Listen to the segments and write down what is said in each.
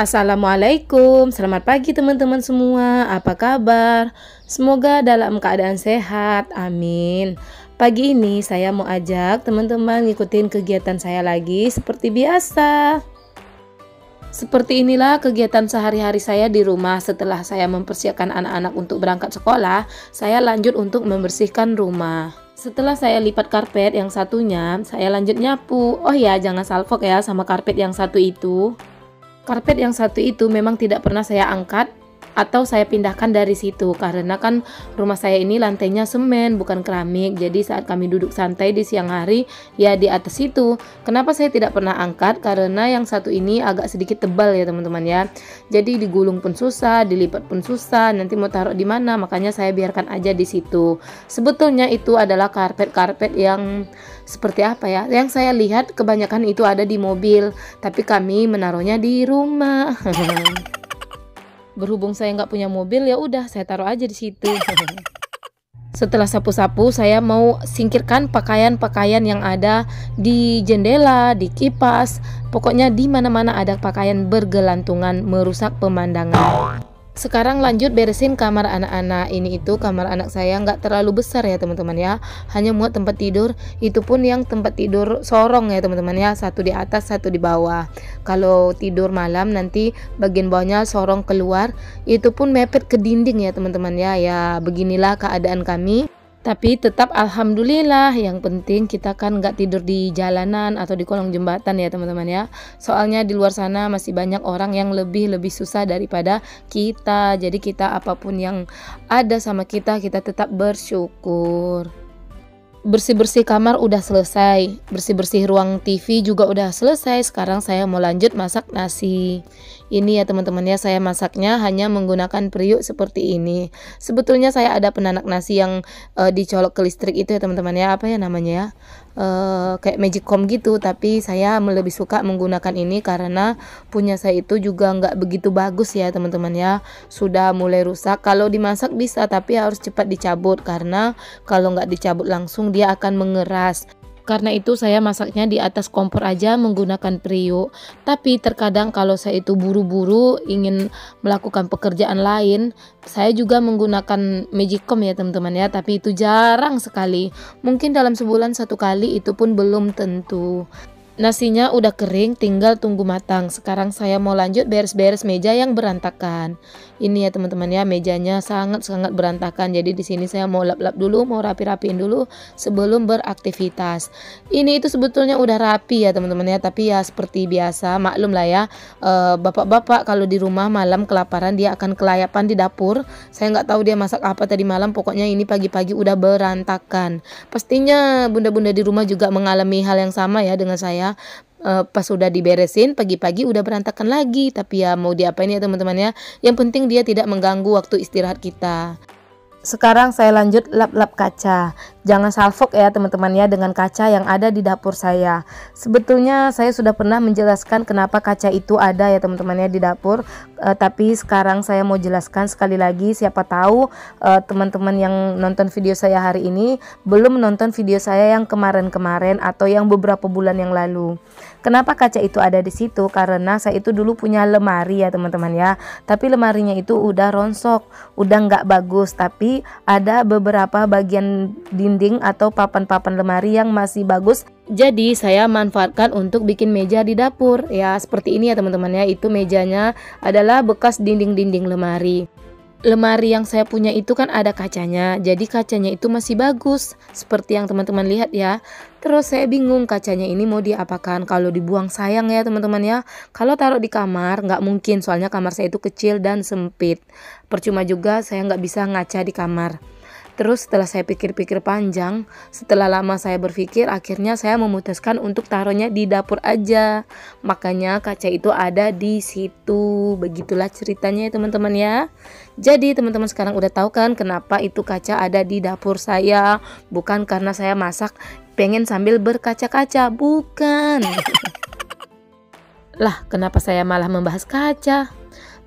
Assalamualaikum, selamat pagi teman-teman semua. Apa kabar? Semoga dalam keadaan sehat, amin. Pagi ini saya mau ajak teman-teman ngikutin kegiatan saya lagi seperti biasa. Seperti inilah kegiatan sehari-hari saya di rumah. Setelah saya mempersiapkan anak-anak untuk berangkat sekolah, saya lanjut untuk membersihkan rumah. Setelah saya lipat karpet yang satunya, saya lanjut nyapu. Oh ya, jangan salfok ya sama karpet yang satu itu. Karpet yang satu itu memang tidak pernah saya angkat atau saya pindahkan dari situ karena kan rumah saya ini lantainya semen bukan keramik. Jadi saat kami duduk santai di siang hari ya di atas itu. Kenapa saya tidak pernah angkat? Karena yang satu ini agak sedikit tebal ya teman-teman ya. Jadi digulung pun susah, dilipat pun susah. Nanti mau taruh di mana? Makanya saya biarkan aja di situ. Sebetulnya itu adalah karpet-karpet yang seperti apa ya? Yang saya lihat kebanyakan itu ada di mobil, tapi kami menaruhnya di rumah. Berhubung saya nggak punya mobil, ya udah saya taruh aja di situ. Setelah sapu-sapu, saya mau singkirkan pakaian-pakaian yang ada di jendela, di kipas, pokoknya di mana-mana ada pakaian bergelantungan merusak pemandangan. Sekarang lanjut beresin kamar anak-anak. Ini itu kamar anak saya nggak terlalu besar ya teman-teman ya, hanya muat tempat tidur. Itu pun yang tempat tidur sorong ya teman-teman ya, satu di atas satu di bawah. Kalau tidur malam nanti bagian bawahnya sorong keluar, itu pun mepet ke dinding ya teman-teman ya. Ya beginilah keadaan kami. Tapi tetap alhamdulillah, yang penting kita kan nggak tidur di jalanan atau di kolong jembatan ya teman-teman ya. Soalnya di luar sana masih banyak orang yang lebih susah daripada kita. Jadi kita apapun yang ada sama kita, kita tetap bersyukur. Bersih-bersih kamar udah selesai, bersih-bersih ruang TV juga udah selesai. Sekarang saya mau lanjut masak nasi. Ini ya teman-teman ya, saya masaknya hanya menggunakan periuk seperti ini. Sebetulnya saya ada penanak nasi yang dicolok ke listrik itu ya teman-teman ya, apa ya namanya ya, kayak magicom gitu. Tapi saya lebih suka menggunakan ini karena punya saya itu juga nggak begitu bagus ya teman-teman ya, sudah mulai rusak. Kalau dimasak bisa, tapi harus cepat dicabut karena kalau nggak dicabut langsung dia akan mengeras. Karena itu saya masaknya di atas kompor aja menggunakan periuk. Tapi terkadang kalau saya itu buru-buru ingin melakukan pekerjaan lain, saya juga menggunakan magicom ya teman-teman ya. Tapi itu jarang sekali. Mungkin dalam sebulan satu kali, itu pun belum tentu. Nasinya udah kering, tinggal tunggu matang. Sekarang saya mau lanjut beres-beres meja yang berantakan. Ini ya teman-teman ya, mejanya sangat-sangat berantakan. Jadi di sini saya mau lap-lap dulu, mau rapi-rapiin dulu sebelum beraktivitas. Ini itu sebetulnya udah rapi ya teman-teman ya, tapi ya seperti biasa, maklum lah ya. Bapak-bapak kalau di rumah malam kelaparan, dia akan kelayapan di dapur. Saya nggak tahu dia masak apa tadi malam, pokoknya ini pagi-pagi udah berantakan. Pastinya bunda-bunda di rumah juga mengalami hal yang sama ya dengan saya. Pas sudah diberesin pagi-pagi udah berantakan lagi. Tapi ya mau diapain ya teman-teman ya, yang penting dia tidak mengganggu waktu istirahat kita. Sekarang saya lanjut lap-lap kaca. Jangan salfok ya teman-teman ya dengan kaca yang ada di dapur saya. Sebetulnya saya sudah pernah menjelaskan kenapa kaca itu ada ya teman-teman ya di dapur. Tapi sekarang saya mau jelaskan sekali lagi. Siapa tahu teman-teman yang nonton video saya hari ini belum nonton video saya yang kemarin-kemarin atau yang beberapa bulan yang lalu. Kenapa kaca itu ada di situ? Karena saya itu dulu punya lemari ya teman-teman ya. Tapi lemarinya itu udah rontok, udah nggak bagus. Tapi ada beberapa bagian dinding atau papan-papan lemari yang masih bagus. Jadi saya manfaatkan untuk bikin meja di dapur. Ya seperti ini ya teman-teman ya. Itu mejanya adalah bekas dinding-dinding lemari. Lemari yang saya punya itu kan ada kacanya, jadi kacanya itu masih bagus seperti yang teman-teman lihat ya. Terus saya bingung kacanya ini mau diapakan. Kalau dibuang sayang ya teman-teman ya. Kalau taruh di kamar nggak mungkin, soalnya kamar saya itu kecil dan sempit. Percuma juga saya nggak bisa ngaca di kamar. Terus setelah saya pikir-pikir panjang, setelah lama saya berpikir, akhirnya saya memutuskan untuk taruhnya di dapur aja. Makanya kaca itu ada di situ. Begitulah ceritanya ya teman-teman ya. Jadi teman-teman sekarang udah tahu kan kenapa itu kaca ada di dapur saya. Bukan karena saya masak pengen sambil berkaca-kaca, bukan. Lah, kenapa saya malah membahas kaca?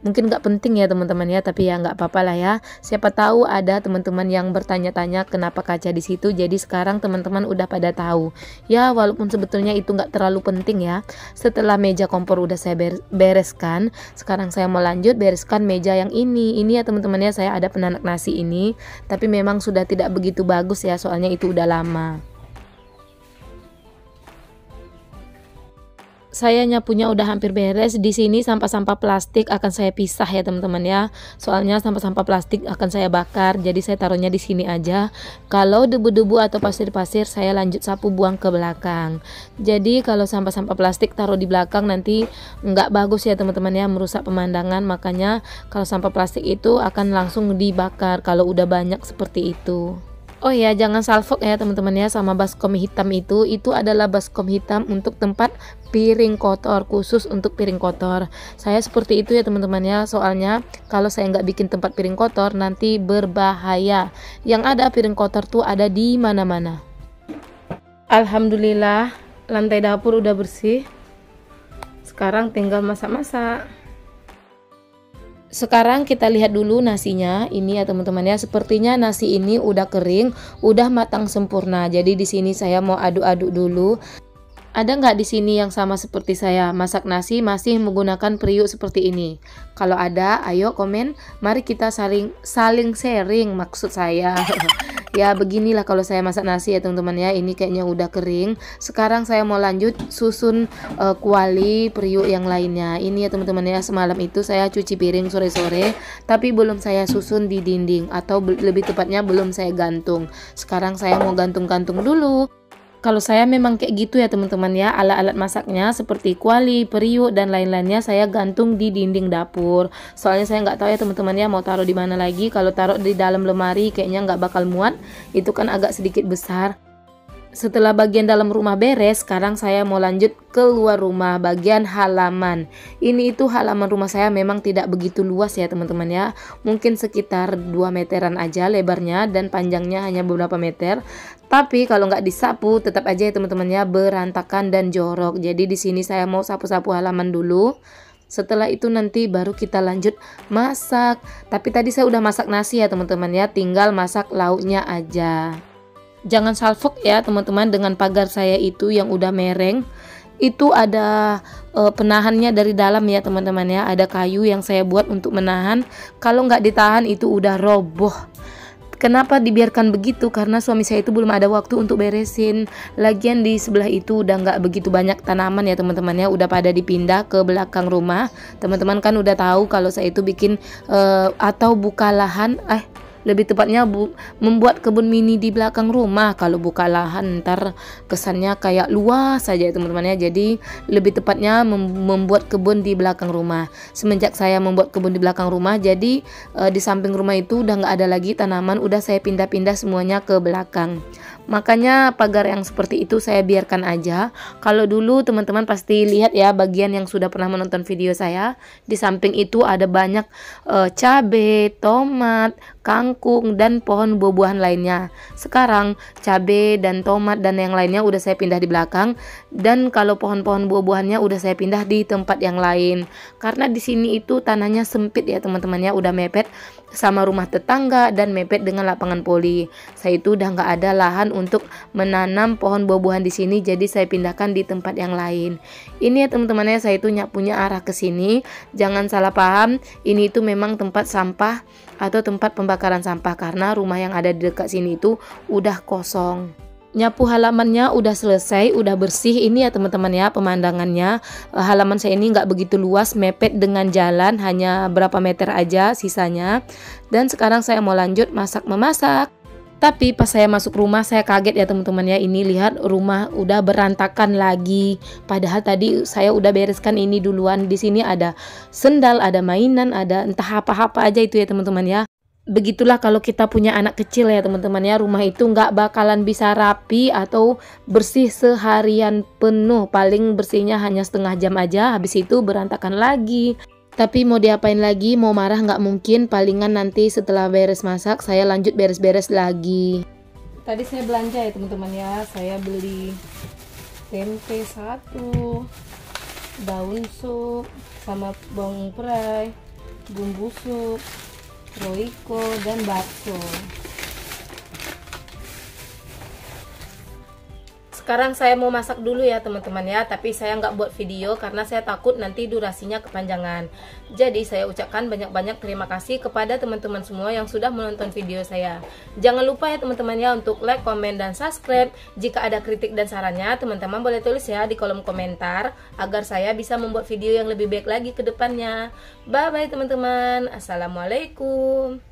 Mungkin nggak penting ya teman-teman ya, tapi ya nggak apa-apa lah ya. Siapa tahu ada teman-teman yang bertanya-tanya kenapa kaca di situ. Jadi sekarang teman-teman udah pada tahu. Ya walaupun sebetulnya itu nggak terlalu penting ya. Setelah meja kompor udah saya bereskan, sekarang saya mau lanjut bereskan meja yang ini. Ini ya teman-teman ya, saya ada penanak nasi ini, tapi memang sudah tidak begitu bagus ya, soalnya itu udah lama. Saya nyapunya udah hampir beres. Di sini sampah-sampah plastik akan saya pisah ya teman-teman ya. Soalnya sampah-sampah plastik akan saya bakar, jadi saya taruhnya di sini aja. Kalau debu-debu atau pasir-pasir saya lanjut sapu buang ke belakang. Jadi kalau sampah-sampah plastik taruh di belakang nanti nggak bagus ya teman-teman ya, merusak pemandangan. Makanya kalau sampah plastik itu akan langsung dibakar kalau udah banyak seperti itu. Oh ya, jangan salfok ya teman-teman ya sama baskom hitam itu. Itu adalah baskom hitam untuk tempat piring kotor, khusus untuk piring kotor. Saya seperti itu ya teman-teman ya, soalnya kalau saya nggak bikin tempat piring kotor nanti berbahaya. Yang ada piring kotor tuh ada di mana-mana. Alhamdulillah, lantai dapur udah bersih. Sekarang tinggal masak-masak. Sekarang kita lihat dulu nasinya. Ini ya teman-teman ya, sepertinya nasi ini udah kering, udah matang sempurna. Jadi di sini saya mau aduk-aduk dulu. Ada nggak di sini yang sama seperti saya, masak nasi masih menggunakan periuk seperti ini? Kalau ada, ayo komen. Mari kita saling sharing, maksud saya. Ya beginilah kalau saya masak nasi ya teman-teman ya. Ini kayaknya udah kering. Sekarang saya mau lanjut susun kuali periuk yang lainnya. Ini ya teman-teman ya, semalam itu saya cuci piring sore-sore, tapi belum saya susun di dinding, atau lebih tepatnya belum saya gantung. Sekarang saya mau gantung-gantung dulu. Kalau saya memang kayak gitu ya teman-teman ya, alat-alat masaknya seperti kuali, periuk dan lain-lainnya saya gantung di dinding dapur. Soalnya saya nggak tahu ya teman-teman ya mau taruh di mana lagi. Kalau taruh di dalam lemari kayaknya nggak bakal muat, itu kan agak sedikit besar. Setelah bagian dalam rumah beres, sekarang saya mau lanjut keluar rumah, bagian halaman. Ini itu halaman rumah saya memang tidak begitu luas ya teman-teman ya. Mungkin sekitar 2 meteran aja lebarnya dan panjangnya hanya beberapa meter. Tapi kalau nggak disapu tetap aja ya teman-teman ya, berantakan dan jorok. Jadi di sini saya mau sapu-sapu halaman dulu. Setelah itu nanti baru kita lanjut masak. Tapi tadi saya udah masak nasi ya teman-teman ya, tinggal masak lauknya aja. Jangan salfok ya teman-teman dengan pagar saya itu yang udah mereng. Itu ada penahannya dari dalam ya teman-teman ya. Ada kayu yang saya buat untuk menahan. Kalau nggak ditahan itu udah roboh. Kenapa dibiarkan begitu? Karena suami saya itu belum ada waktu untuk beresin. Lagian di sebelah itu udah nggak begitu banyak tanaman ya teman-teman ya. Udah pada dipindah ke belakang rumah. Teman-teman kan udah tahu kalau saya itu bikin atau buka lahan. Lebih tepatnya membuat kebun mini di belakang rumah. Kalau buka lahan ntar kesannya kayak luas saja ya teman-teman ya. Jadi lebih tepatnya membuat kebun di belakang rumah. Semenjak saya membuat kebun di belakang rumah, jadi di samping rumah itu udah nggak ada lagi tanaman, udah saya pindah-pindah semuanya ke belakang. Makanya pagar yang seperti itu saya biarkan aja. Kalau dulu teman-teman pasti lihat ya, bagian yang sudah pernah menonton video saya, di samping itu ada banyak cabai, tomat, kangkung dan pohon buah-buahan lainnya. Sekarang cabai dan tomat dan yang lainnya udah saya pindah di belakang, dan kalau pohon-pohon buah-buahannya udah saya pindah di tempat yang lain. Karena di sini itu tanahnya sempit ya teman-teman ya, udah mepet sama rumah tetangga dan mepet dengan lapangan voli. Saya itu udah nggak ada lahan untuk menanam pohon buah-buahan di sini, jadi saya pindahkan di tempat yang lain. Ini ya teman-teman ya, saya itu punya arah ke sini. Jangan salah paham, ini itu memang tempat sampah atau tempat pembakaran sampah, karena rumah yang ada di dekat sini itu udah kosong. Nyapu halamannya udah selesai, udah bersih. Ini ya teman-teman ya pemandangannya. Halaman saya ini nggak begitu luas, mepet dengan jalan, hanya berapa meter aja sisanya. Dan sekarang saya mau lanjut memasak. Tapi pas saya masuk rumah saya kaget ya teman-teman ya. Ini lihat rumah udah berantakan lagi. Padahal tadi saya udah bereskan ini duluan. Di sini ada sendal, ada mainan, ada entah apa-apa aja itu ya teman-teman ya. Begitulah kalau kita punya anak kecil ya teman-teman ya, rumah itu nggak bakalan bisa rapi atau bersih seharian penuh. Paling bersihnya hanya setengah jam aja, habis itu berantakan lagi. Tapi mau diapain lagi, mau marah nggak mungkin. Palingan nanti setelah beres masak saya lanjut beres-beres lagi. Tadi saya belanja ya teman-teman ya, saya beli tempe 1, daun sup, sama bawang perai. bumbu sup, roiko, dan bakso. Sekarang saya mau masak dulu ya teman-teman ya, tapi saya nggak buat video karena saya takut nanti durasinya kepanjangan. Jadi saya ucapkan banyak-banyak terima kasih kepada teman-teman semua yang sudah menonton video saya. Jangan lupa ya teman-teman ya untuk like, komen, dan subscribe. Jika ada kritik dan sarannya, teman-teman boleh tulis ya di kolom komentar agar saya bisa membuat video yang lebih baik lagi ke depannya. Bye bye teman-teman. Assalamualaikum.